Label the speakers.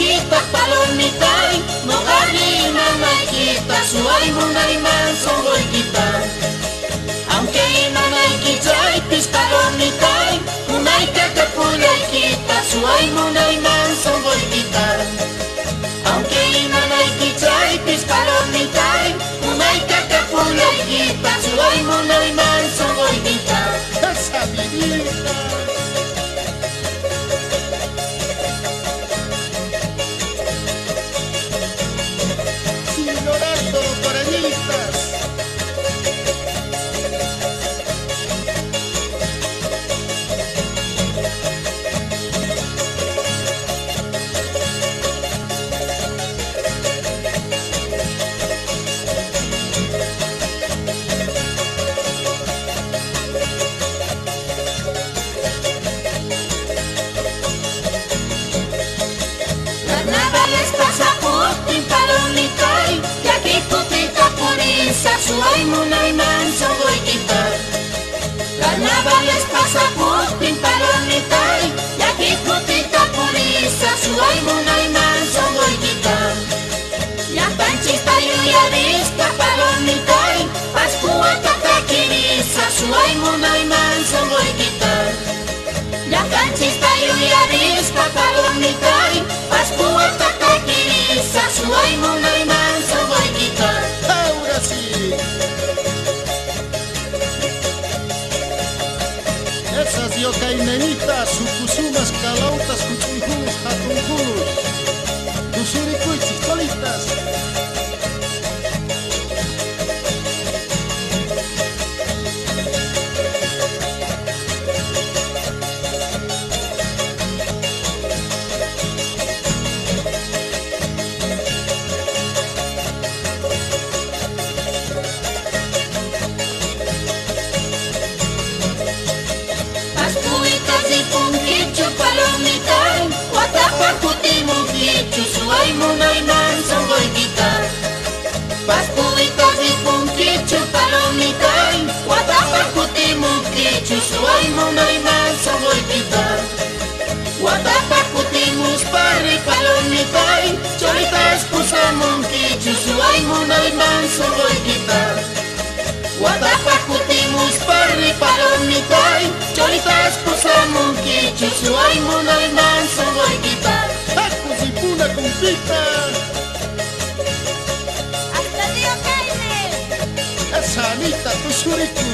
Speaker 1: kita palomitay, no ganina nakita, suay munayman songoy kita. Aunque inanay kitay, pis palomitay, unay kakapulay kita, suay munayman songoy kita. Aunque inanay kitay, pis palomitay, unay kakapulay kita, suay munayman songoy kita.
Speaker 2: Esa vidita. Ignorando los pareñistas.
Speaker 1: Carnavales pasa por Timpalomitay, y aquí putita purisa, suay munayman songoy kita. Carnavales pasa por Timpalomitay, y aquí putita purisa, suay munayman songoy kita. Llapanchista yuyarispa palomitay, Pascua kakakirisa, suay munayman songoy kita. Llapanchista yuyarispa palomitay, Pascua kakakirisa, suay munayman songoy kita.
Speaker 2: Ahora sí. Esas yokainenitas, sukusumas, calautas, cuchuyjus, jatunjus. Dusurikuchis, solitas.
Speaker 1: Pascuitas y punquichu palomitay, Guatapacutimу quichu, suay munayman songoy kita. Pascuitas y punquichu palomitay, Guatapacutimu quichu, suay munayman songoy kita. Guatapacutimus parri palomitay, cholitas pusamun quichu, suay munayman songoy kita. Guatapacutimus parri palomitay, cholitas pusamun quichu, suay munayman songoy kita.
Speaker 2: Tacos y puna con pita.
Speaker 1: ¡Hasta Río Jaime!
Speaker 2: Esa Anita, Tusuriku.